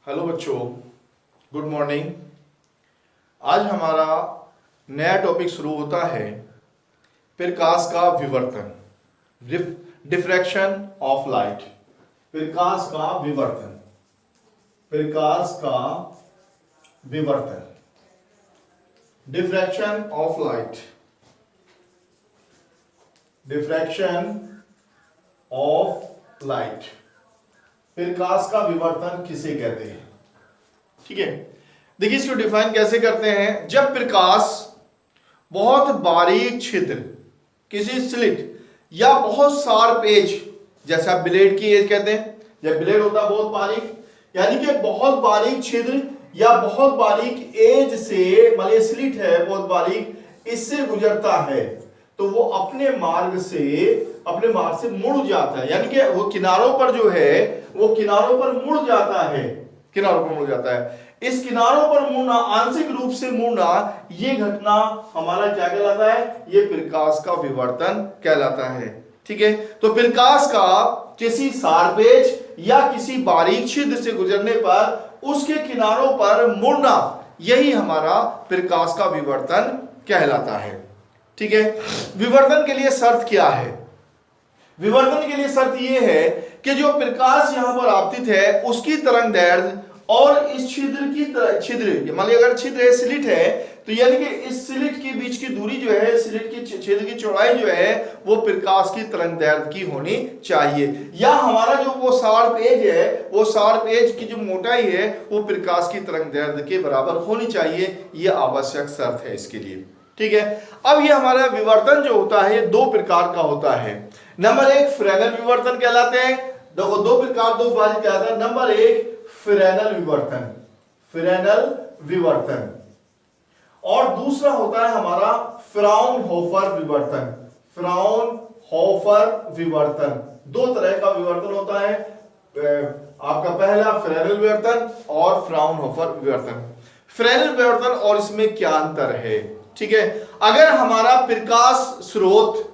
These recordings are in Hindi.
हेलो बच्चों, गुड मॉर्निंग। आज हमारा नया टॉपिक शुरू होता है प्रकाश का विवर्तन, डिफ्रैक्शन ऑफ लाइट। प्रकाश का विवर्तन, प्रकाश का विवर्तन, diffraction of light, diffraction of light. प्रकाश का विवर्तन किसे कहते हैं? ठीक है, देखिए इसको डिफाइन कैसे करते हैं। जब प्रकाश बहुत बारीक छिद्र, किसी स्लिट या बहुत शार्प एज, जैसे आप ब्लेड की एज कहते हैं, जब ब्लेड होता है बहुत बारीक, यानी कि बहुत बारीक छिद्र या बहुत बारीक एज से, मान लीजिए स्लिट है बहुत बारीक, इससे गुजरता है तो वो अपने मार्ग से मुड़ जाता है, यानी कि वो किनारों पर जो है वो किनारों पर मुड़ जाता है, किनारों पर मुड़ जाता है। इस किनारों पर मुड़ना, आंशिक रूप से मुड़ना, ये घटना हमारा क्या कहलाता है? ये प्रकाश का विवर्तन कहलाता है। ठीक है, तो प्रकाश का किसी शार्प एज या किसी बारीक छिद्र से गुजरने पर उसके किनारों पर मुड़ना, यही हमारा प्रकाश का विवर्तन कहलाता है। ठीक है, विवर्तन के लिए शर्त क्या है? विवर्तन के लिए शर्त यह है कि जो प्रकाश यहां पर आपतित है उसकी तरंगदैर्घ्य और इस छिद्र मान लीजिए अगर छिद्र है, स्लिट है, तो यानी कि इस स्लिट के बीच की दूरी जो है, स्लिट की छिद्र की चौड़ाई जो है, वो प्रकाश की तरंगदैर्घ्य की होनी चाहिए। या हमारा जो वो शार्प एज है, वो शार्प एज की जो मोटाई है वो प्रकाश की तरंगदैर्घ्य के बराबर होनी चाहिए। ये आवश्यक शर्त है इसके लिए। ठीक है, अब ये हमारा विवर्तन जो होता है ये दो प्रकार का होता है। नंबर एक फ्रेनेल विवर्तन कहलाते हैं। देखो दो प्रकार, दो विभाजित कहलाता है। नंबर एक फ्रेनेल विवर्तन, फ्रेनेल विवर्तन, और दूसरा होता है हमारा फ्राउनहोफर विवर्तन, फ्राउनहोफर विवर्तन। दो तरह का विवर्तन होता है, आपका पहला फ्रेनेल विवर्तन और फ्राउनहोफर विवर्तन। फ्रेनेल विवर्तन और इसमें क्या अंतर है? ठीक है, अगर हमारा प्रकाश स्रोत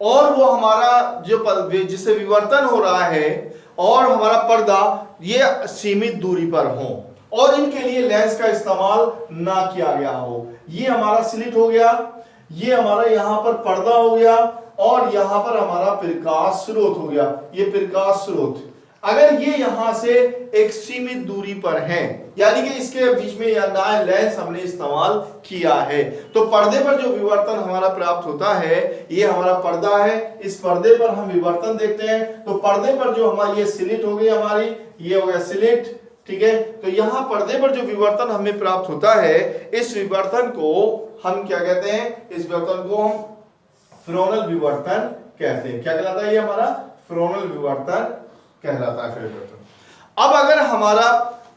और वो हमारा जो जिससे विवर्तन हो रहा है और हमारा पर्दा, ये सीमित दूरी पर हो और इनके लिए लेंस का इस्तेमाल ना किया गया हो, ये हमारा स्लिट हो गया, ये हमारा यहां पर पर्दा हो गया और यहां पर हमारा प्रकाश स्रोत हो गया, ये प्रकाश स्रोत, अगर ये यहां से एक सीमित दूरी पर है, यानी कि इसके बीच में या ना लेंस हमने इस्तेमाल किया है, तो पर्दे पर जो विवर्तन हमारा प्राप्त होता है, ये हमारा पर्दा है, इस पर्दे पर हम विवर्तन देखते हैं। तो पर्दे पर जो हमारी ये स्लिट हो गई, हमारी ये हो गया स्लिट। ठीक है, तो यहां पर्दे पर जो विवर्तन हमें प्राप्त होता है, इस विवर्तन को हम क्या कहते हैं? इस विवर्तन को हम फ्रोनल विवर्तन कहते हैं। क्या कहलाता है? ये हमारा फ्रोनल विवर्तन कहलाता है। अब अगर हमारा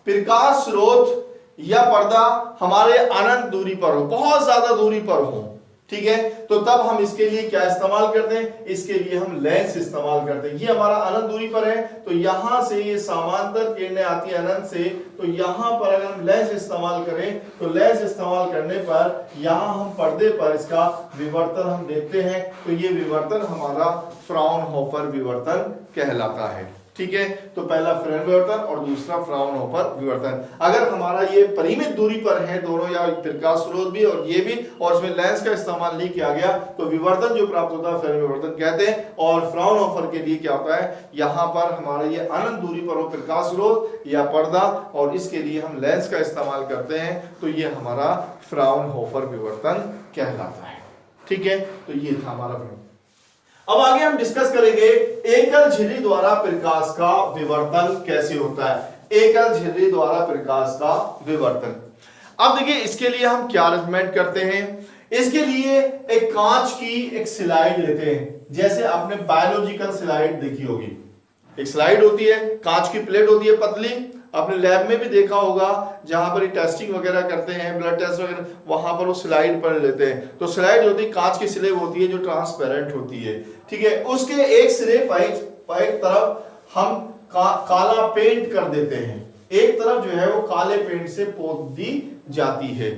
प्रकाश स्रोत या पर्दा हमारे अनंत दूरी पर हो, बहुत ज्यादा दूरी पर हो, ठीक है, तो तब हम इसके लिए क्या इस्तेमाल करते हैं? इसके लिए हम लेंस इस्तेमाल करते हैं। ये हमारा अनंत दूरी पर है, तो यहां से ये समांतर किरणें आती है अनंत से, तो यहां पर अगर हम लेंस इस्तेमाल करें, तो लेंस इस्तेमाल करने पर यहां हम पर्दे पर इसका विवर्तन हम देखते हैं, तो ये विवर्तन हमारा फ्राउनहोफर विवर्तन कहलाता है। ठीक है, तो पहला फ्रेनेल विवर्तन और दूसरा फ्राउनहोफर विवर्तन। अगर हमारा ये परिमित दूरी पर है दोनों, या प्रकाश स्रोत भी और ये भी, और इसमें लेंस का इस्तेमाल नहीं किया गया, तो विवर्तन जो प्राप्त होता है फ्रेनेल विवर्तन कहते हैं। और फ्राउनहोफर के लिए क्या होता है? यहां पर हमारा ये अनंत दूरी पर हो प्रकाश स्रोत या पर्दा, और इसके लिए हम लेंस का इस्तेमाल करते हैं, तो ये हमारा फ्राउनहोफर विवर्तन कहलाता है। ठीक है, तो ये था हमारा। अब आगे हम डिस्कस करेंगे एकल झिल्ली द्वारा प्रकाश का विवर्तन कैसे होता है। एकल झिल्ली द्वारा प्रकाश का विवर्तन। अब देखिए इसके लिए हम क्या अरेंजमेंट करते हैं। इसके लिए एक कांच की एक स्लाइड लेते हैं, जैसे आपने बायोलॉजिकल स्लाइड देखी होगी। एक स्लाइड होती है, कांच की प्लेट होती है पतली, आपने लैब में भी देखा होगा, जहां पर टेस्टिंग वगैरह करते हैं, ब्लड टेस्ट वगैरह, वहां पर वो स्लाइड पर लेते हैं। तो स्लाइड होती है, कांच की स्लेब होती है जो ट्रांसपेरेंट होती है। ठीक है, उसके एक सिरे पर एक तरफ हम काला पेंट कर देते हैं, एक तरफ जो है वो काले पेंट से पोत दी जाती है।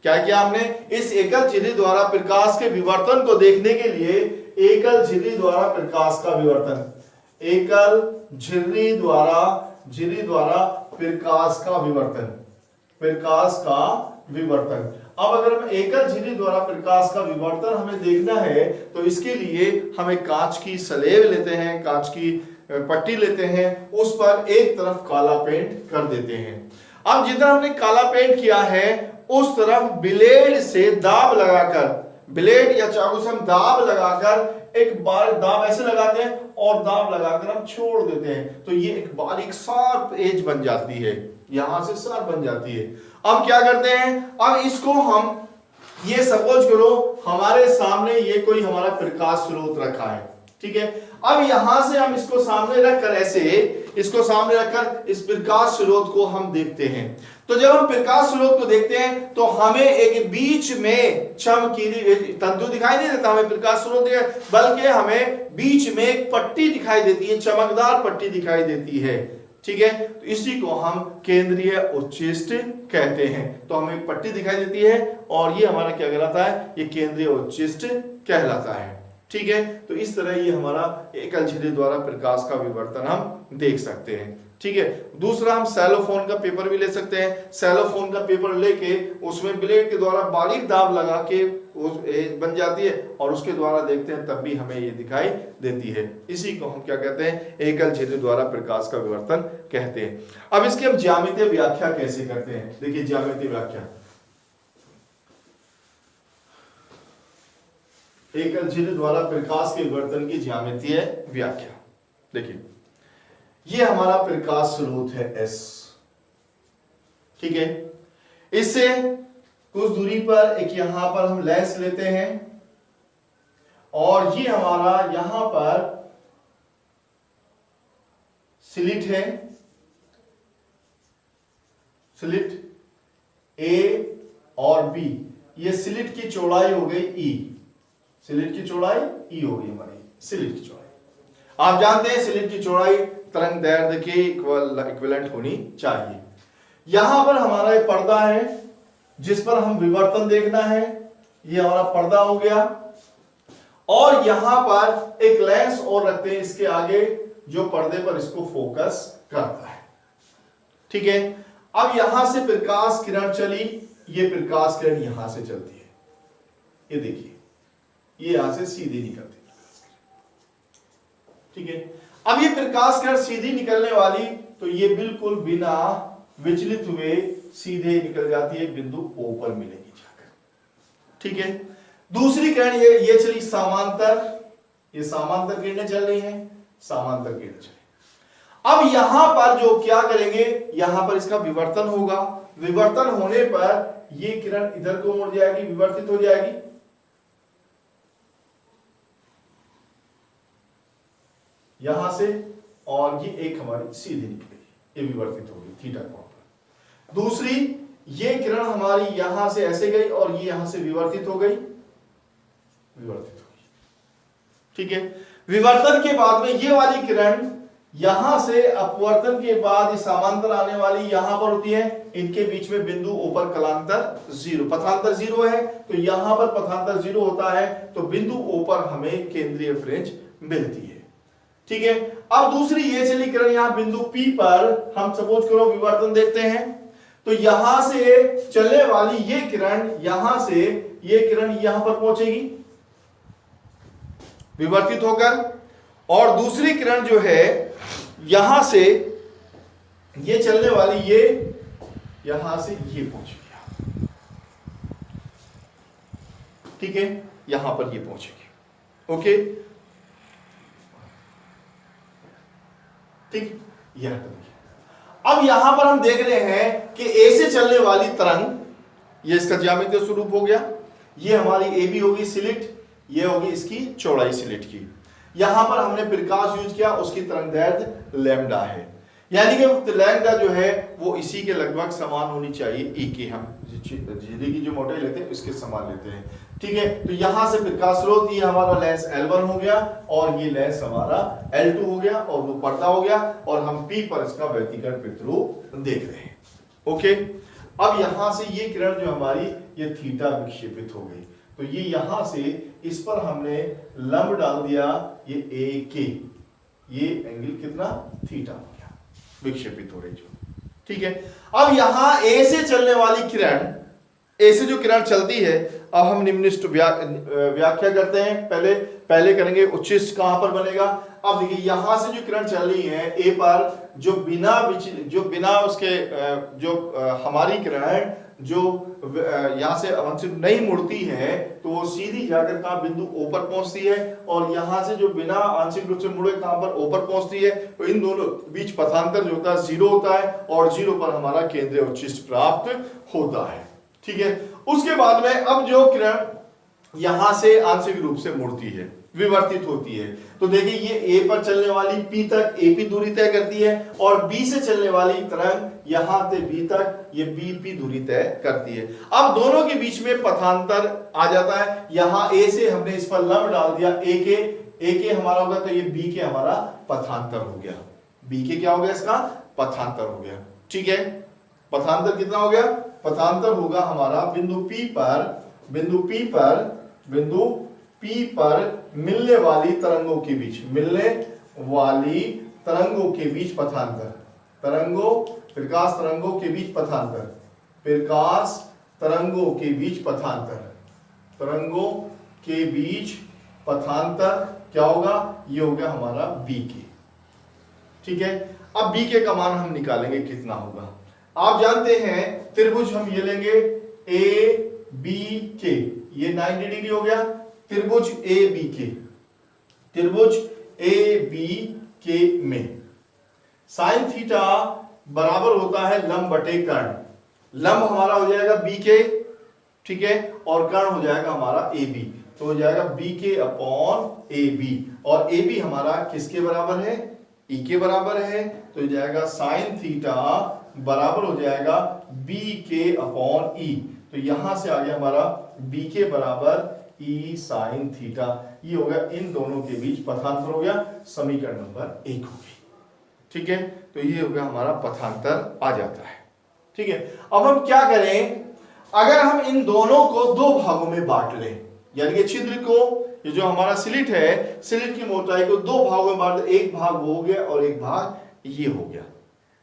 क्या किया हमने? इस एकल झिल्ली द्वारा प्रकाश के विवर्तन को देखने के लिए एकल झिल्ली द्वारा प्रकाश का विवर्तन, एकल झिल्ली द्वारा प्रकाश का विवर्तन, प्रकाश का विवर्तन। अब अगर हम एकल झिल्ली द्वारा प्रकाश का विवर्तन हमें देखना है तो इसके लिए हमें कांच की स्लेब लेते हैं, कांच की पट्टी लेते हैं, उस पर एक तरफ काला पेंट कर देते हैं। अब जिधर हमने काला पेंट किया है उस तरफ ब्लेड से दाब लगाकर, ब्लेड या चाकू से हम दाब लगाकर एक बार दाब ऐसे लगाते हैं और दाब लगाकर हम छोड़ देते हैं, तो ये एक बारीक शार्प एज बन जाती है, यहां से शार्प बन जाती है। अब क्या करते हैं, अब इसको हम ये सपोज करो हमारे सामने ये कोई हमारा प्रकाश स्रोत रखा है, ठीक है। अब यहां से हम इसको सामने रखकर ऐसे इसको सामने रखकर इस प्रकाश स्रोत को हम देखते हैं। तो जब हम प्रकाश स्रोत को देखते हैं तो हमें एक बीच में चमकीली तंतु दिखाई नहीं देता, हमें प्रकाश स्रोत बल्कि हमें बीच में एक पट्टी दिखाई देती है, चमकदार पट्टी दिखाई देती है, ठीक है। तो इसी को हम केंद्रीय उच्चिष्ट कहते हैं। तो हमें एक पट्टी दिखाई देती है और ये हमारा क्या कहलाता है, ये केंद्रीय उच्चिष्ट कहलाता है, ठीक है। तो इस तरह ये हमारा एकल झिल्ली द्वारा प्रकाश का विवर्तन हम देख सकते हैं, ठीक है। दूसरा हम सेलोफोन का पेपर भी ले सकते हैं। सेलोफोन का पेपर लेके उसमें ब्लेड के द्वारा बारीक दाब लगा के बन जाती है और उसके द्वारा देखते हैं तब भी हमें ये दिखाई देती है। इसी को हम क्या कहते हैं, एकल झिल्ली द्वारा प्रकाश का विवर्तन कहते हैं। अब इसकी हम ज्यामितीय व्याख्या कैसे करते हैं, देखिए ज्यामितीय व्याख्या, एकल झिल्ली द्वारा प्रकाश के विवर्तन की ज्यामितीय व्याख्या। देखिए ये हमारा प्रकाश स्रोत है S, ठीक है। इससे कुछ दूरी पर एक यहां पर हम लेंस लेते हैं और ये हमारा यहां पर स्लिट है, स्लिट A और B, ये स्लिट की चौड़ाई हो गई E, स्लिट की चौड़ाई E हो गई हमारी स्लिट की चौड़ाई। आप जानते हैं स्लिट की चौड़ाई तरंग दैर्ध्य के इक्विवेलेंट होनी चाहिए। यहां पर हमारा एक पर्दा है जिस पर हम विवर्तन देखना है, ये हमारा पर्दा हो गया, और यहां पर एक लेंस और रखते हैं इसके आगे जो पर्दे पर इसको फोकस करता है, ठीक है। अब यहां से प्रकाश किरण चली, ये प्रकाश किरण यहां से चलती है, ये देखिए ये यहां से सीधी निकलती है, ठीक है। अब ये प्रकाश किरण सीधी निकलने वाली तो ये बिल्कुल बिना विचलित हुए सीधे निकल जाती है, बिंदु O पर मिलेगी जाकर, ठीक है। दूसरी किरण ये चली समांतर, ये समांतर किरणें चल रही हैं, समांतर किरणें चली। अब यहां पर जो क्या करेंगे, यहां पर इसका विवर्तन होगा, विवर्तन होने पर ये किरण इधर को मुड़ जाएगी, विवर्तित हो जाएगी, यहां से, और ये एक हमारी सीधी निकलेगी, ये विवर्तित होगी थीटा कोण पर। दूसरी ये किरण हमारी यहां से ऐसे गई और ये यहां से विवर्तित हो गई, विवर्तित हो गई, ठीक है। विवर्तन के बाद में ये वाली किरण यहां से अपवर्तन के बाद ये समांतर आने वाली यहां पर होती है, इनके बीच में बिंदु ऊपर कलांतर 0, पथांतर 0 है, तो यहां पर पथांतर 0 होता है, तो बिंदु ऊपर हमें केंद्रीय फ्रिंज मिलती है, ठीक है। अब दूसरी ये चली किरण यहां बिंदु P पर हम सपोज करो विवर्तन देखते हैं, तो यहां से चलने वाली ये किरण यहां से ये किरण यहां पर पहुंचेगी विवर्तित होकर, और दूसरी किरण जो है यहां से ये चलने वाली ये यहां से ये पहुंचेगी, ठीक है, यहां पर ये पहुंचेगी, ओके, ठीक। यह अब यहां पर हम देख रहे हैं कि ए से चलने वाली तरंग, ये इसका ज्यामितीय स्वरूप हो गया, ये हमारी ए बी होगी स्लिट, ये होगी इसकी चौड़ाई स्लिट की, यहां पर हमने प्रकाश यूज किया, उसकी तरंग दैर्ध्य लैम्डा है, यानी कि लैम्डा जो है वो इसी के लगभग समान होनी चाहिए, ई की हम झिल्ली की जो मोटाई लेते हैं इसके समान लेते हैं, ठीक है। तो यहां से प्रकाश स्रोत ये हमारा लेंस L1 हो गया और ये लेंस हमारा L2 हो गया और वो पर्दा हो गया, और हम P पर इसका व्यतिकरण प्रतिरूप देख रहे हैं, ओके। अब यहां से ये किरण जो हमारी ये थीटा विक्षेपित हो गई, तो ये यहां से इस पर हमने लंब डाल दिया, ये A के, ये एंगल कितना थीटा हो गया, विक्षेपित हो रही जो, ठीक है। अब यहां ए से चलने वाली किरण, ए से जो किरण चलती है, अब हम निम्नलिखित व्याख्या करते हैं। पहले करेंगे उच्छिष्ट कहां पर बनेगा। अब देखिए यहां से जो किरण चल रही है ए पर, जो बिना उसके हमारी किरण जो यहां से अवंशित नहीं मुड़ती है, तो वो सीधी जाकर कहां बिंदु ओ पर पहुंचती है, और यहां से जो बिना आंशिक रूप से मुड़े कहां पर ओ पर पहुंचती है। तो इन दोनों बीच पथांतर जो होता है 0 होता है, और 0 पर हमारा केंद्रीय उच्छिष्ट प्राप्त होता है। ठीक है। उसके बाद में अब जो किरण यहां से आंशिक रूप से मुड़ती है, विवर्तित होती है, तो देखिए ये ए पर चलने वाली पी तक एपी दूरी तय करती है, और बी से चलने वाली तरंग यहां से बी तक ये बीपी दूरी तय करती है। अब दोनों के बीच में पथांतर आ जाता है। यहां ए से हमने इस पर लंब डाल दिया, ए के हमारा होगा, तो ये बी के हमारा पथांतर हो गया। बी के क्या हो गया, इसका पथांतर हो गया। ठीक है। पथांतर कितना हो गया, पथांतर होगा हमारा बिंदु P पर मिलने वाली तरंगों के बीच पथांतर, प्रकाश तरंगों के बीच पथांतर, क्या होगा, ये हो गया हमारा बी के। ठीक है। अब बी के का मान हम निकालेंगे कितना होगा। आप जानते हैं त्रिभुज हम ये लेंगे ए बी के, ये 90 डिग्री हो गया। त्रिभुज ए बी के में साइन थीटा बराबर होता है लंब बटे कर्ण। लंब हमारा हो जाएगा बी के, ठीक है, और कर्ण हो जाएगा हमारा ए बी, तो हो जाएगा बी के अपॉन ए बी, और ए बी हमारा किसके बराबर है, ई के बराबर है, तो हो जाएगा साइन थीटा बराबर हो जाएगा बी के अपॉन ई। तो यहां से आ गया हमारा बी के बराबर ई साइन थीटा। ये हो गया इन दोनों के बीच पथांतर, हो गया समीकरण नंबर 1 हो गई। ठीक है। तो ये हो गया हमारा पथांतर आ जाता है। ठीक है। अब हम क्या करें, अगर हम इन दोनों को दो भागों में बांट लें, यानी कि छिद्र को, ये जो हमारा स्लिट है, स्लिट की मोटाई को दो भागों में बांट, एक भाग वो हो गया और एक भाग ये हो गया।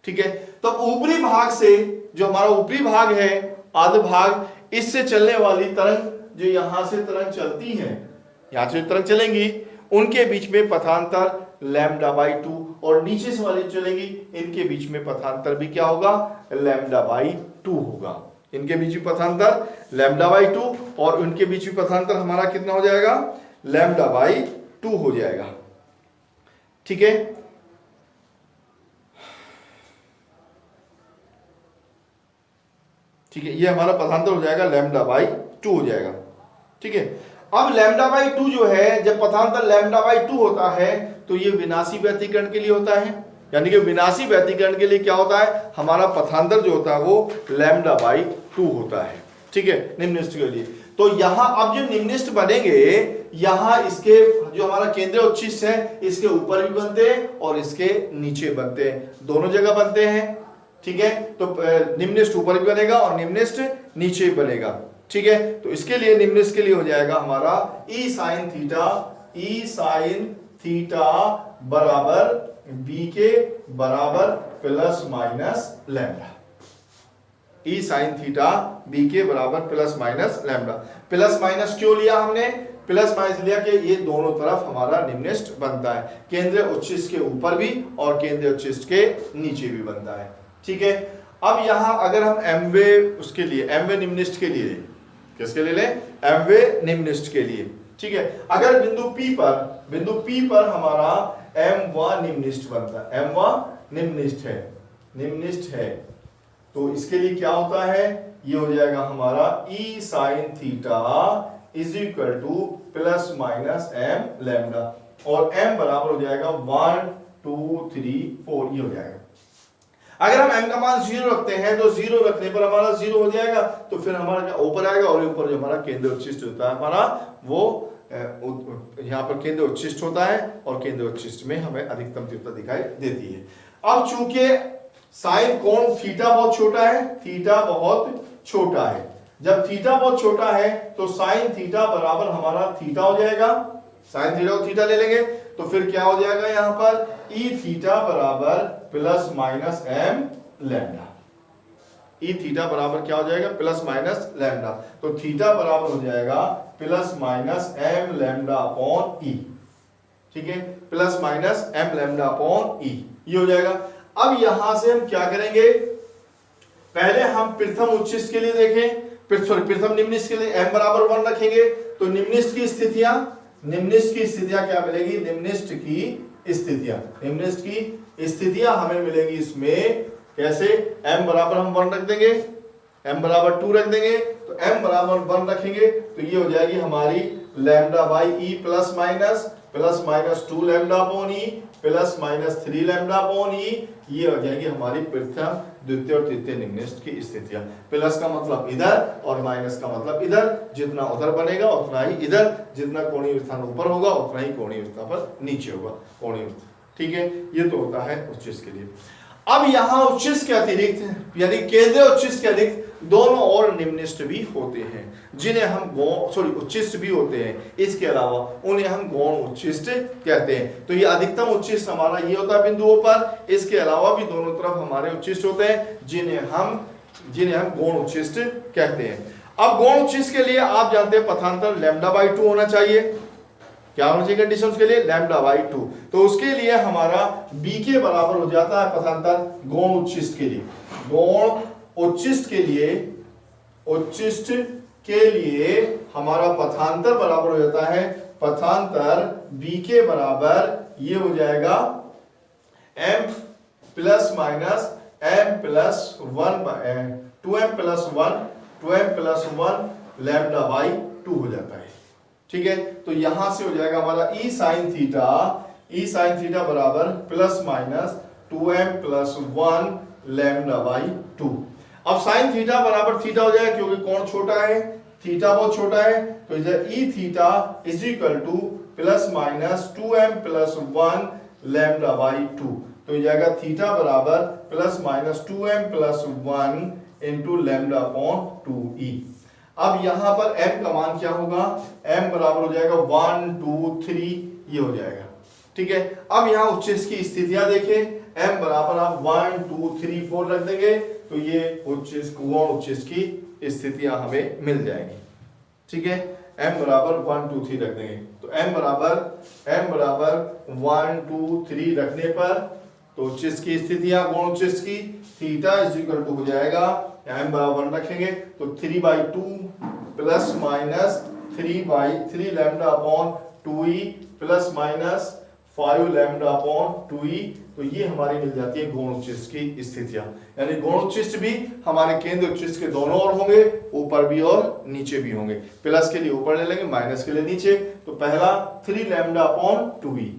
ठीक है। तो ऊपरी भाग से, जो हमारा ऊपरी भाग है, आधा भाग, इससे चलने वाली तरंग, जो यहां से तरंग चलती है, यहां से तरंग चलेंगी, उनके बीच में पथांतर λ/2, और नीचे से वाली चलेगी, इनके बीच में पथांतर भी क्या होगा, λ/2 होगा। इनके बीच में पथांतर λ/2, और उनके बीच में पथांतर हमारा कितना हो जाएगा, λ/2 हो जाएगा। ठीक है। ठीक है, ये हमारा पथांतर हो जाएगा λ/2 हो जाएगा। ठीक है। अब λ/2 जो है, जब पथांतर λ/2 होता है, तो ये विनाशी व्यतिकरण के लिए होता है, यानी कि विनाशी व्यतिकरण के लिए क्या होता है, हमारा पथांतर जो होता है वो λ/2 होता है। ठीक है, निम्नलिखित के लिए। तो यहां अब जो निम्नलिखित बनेंगे, यहां इसके जो हमारा केंद्रीय उच्छिष्ट है, इसके ऊपर भी बनते हैं और इसके नीचे बनते हैं, दोनों जगह बनते हैं। ठीक है। तो निम्नलिखित ऊपर भी बनेगा और निम्नलिखित नीचे भी बनेगा। ठीक है। तो इसके लिए निम्नलिखित के लिए हो जाएगा हमारा ई साइन थीटा बराबर बी के बराबर प्लस माइनस लैम्डा। ई साइन थीटा बी के बराबर plus minus lambda. Plus minus क्यों लिया हमने, प्लस माइनस लिया कि ये दोनों तरफ हमारा निम्नलिखित बनता है, केंद्रीय उच्छिष्ट के ऊपर भी और केंद्रीय उच्छिष्ट के नीचे भी बनता है। ठीक है। अब यहां अगर हम एमवे उसके लिए, एमवे निम्नलिखित के लिए, किसके लिए लें, एमवे निम्नलिखित के लिए। ठीक है। अगर बिंदु P पर हमारा m1 निम्नलिखित बनता है, m1 निम्नलिखित है, तो इसके लिए क्या होता है, ये हो जाएगा हमारा e sine theta is equal to plus minus m lambda, और m बराबर हो जाएगा 1 2 3 4, ये हो जाएगा। अगर हम m का मान 0 रखते हैं, तो 0 रखने पर हमारा 0 हो जाएगा, तो फिर हमारा क्या ऊपर आएगा, और ऊपर जो हमारा केंद्रीय उच्छिष्ट होता है हमारा, वो यहाँ पर केंद्रीय उच्छिष्ट होता है, और केंद्रीय उच्छिष्ट में हमें अधिकतम तीव्रता दिखाई देती है। अब चूंकि साइन कोण थीटा बहुत छोटा है, जब थीटा बहुत छोटा है, तो साइन थीटा बराबर हमारा थीटा हो जाएगा, साइन थीटा को थीटा ले लेंगे, तो फिर क्या हो जाएगा यहाँ पर ई थीटा बराबर plus minus m lambda. E theta बराबर क्या हो जाएगा, प्लस माइनस लैम्डा। तो थीटा बराबर हो जाएगा plus minus m lambda upon e. ठीक है, plus minus m lambda upon e, ये हो जाएगा। अब यहां से हम क्या करेंगे, पहले हम प्रथम उच्चिष्ट के लिए देखें, प्रथम निम्निष्ठ के लिए m बराबर 1 रखेंगे। तो निम्निष्ठ की स्थितियां क्या मिलेगी, निम्निष्ठ की स्थितियां हमें मिलेगी इसमें कैसे, m बराबर हम 1 रख देंगे, m बराबर 2 रख देंगे। तो m बराबर 1 रखेंगे तो ये हो जाएगी हमारी lambda by e plus minus 2 lambda upon e plus minus 3 lambda upon e. ये हो जाएगी हमारी प्रथम, द्वितीय और तृतीय निम्निष्ठ की स्थितियां। प्लस का मतलब इधर और माइनस का मतलब इधर, जितना उधर बनेगा उतना ही इधर, जितना कोणीय विस्थापन ऊपर होगा उतना ही कोणीय विस्थापन नीचे होगा, कोणीय विस्थापन। ठीक है, ये तो होता है उच्चिष्ट के लिए। अब यहां उच्चिष्ट के अतिरिक्त यानी केंद्रीय उच्चिष्ट के अतिरिक्त दोनों और निम्निष्ठ भी होते हैं, जिन्हें हम गौण उच्चिष्ट भी होते हैं। इसके अलावा उन्हें हम गौण उच्चिष्ट कहते हैं। तो ये अधिकतम उच्चिष्ट हमारा ये होता है बिंदुओं पर, इसके अलावा भी दोनों तरफ हमारे उच्चिष्ट होते हैं, जिन्हें हम गौण उच्चिष्ट कहते हैं। अब गौण उच्चिष्ट के लिए आप जानते हैं पथांतर लैम्डा बाई 2 होना चाहिए। क्या होना चाहिए कंडीशन के लिए, लैम्डा बाई 2। तो उसके लिए हमारा b के बराबर हो जाता है पथांतर गौण उच्चिष्ट के लिए। गौण उच्चिष्ट के लिए हमारा पथांतर बराबर हो जाता है, पथांतर b के बराबर ये हो जाएगा m plus minus m plus 1 2m plus 1 lambda by 2 हो जाता है। ठीक है, तो यहां से हो जाएगा हमारा e साइन थीटा बराबर plus minus 2m plus 1 lambda by 2। अब साइन थीटा बराबर थीटा हो जाएगा क्योंकि कोण छोटा है, थीटा बहुत छोटा है। तो e theta is equal to plus minus 2m plus 1 lambda by 2। तो हो जाएगा थीटा बराबर plus minus 2m plus 1 into lambda upon 2e। अब यहां पर m का मान क्या होगा, m बराबर हो जाएगा 1 2 3, ये हो जाएगा। ठीक है, अब यहां उच्चिष्ट की स्थितियां देखें, m बराबर आप 1 2 3 4 रख देंगे तो ये गौण उच्चिष्ट की स्थितियां हमें मिल जाएंगी। ठीक है, m बराबर 1 2 3 रख देंगे। तो m बराबर 1 2 3 रखने पर तो उच्चिष्ट की स्थितियां गौण उच्चिष्ट की, थीटा इज इक्वल टू हो जाएगा, m बराबर 1 रखेंगे तो 3/2 plus minus 3/3 lambda upon 2e plus minus 5 lambda upon 2e। तो ये हमारी मिल जाती है गौण उच्चिष्ट की स्थितियां। यानी गौण उच्चिष्ट भी हमारे केंद्र उच्चिष्ट के दोनों ओर होंगे, ऊपर भी और नीचे भी होंगे। प्लस के लिए ऊपर ले लेंगे, माइनस के लिए नीचे। तो पहला 3 लैम्डा अपॉन 2e,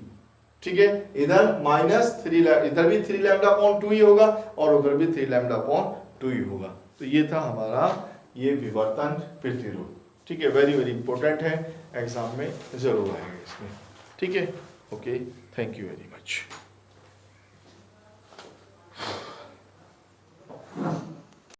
ठीक है, इधर माइनस 3, इधर भी 3 लैम्डा अपॉन 2e होगा और उधर भी 3 लैम्डा अपॉन 2e होगा। तो ये था हमारा ये विवर्तन प्रतिरोध। ठीक है, वेरी वेरी इंपॉर्टेंट है, एग्जाम में जरूर आएगा इसमें। ठीक है, okay, thank you very much.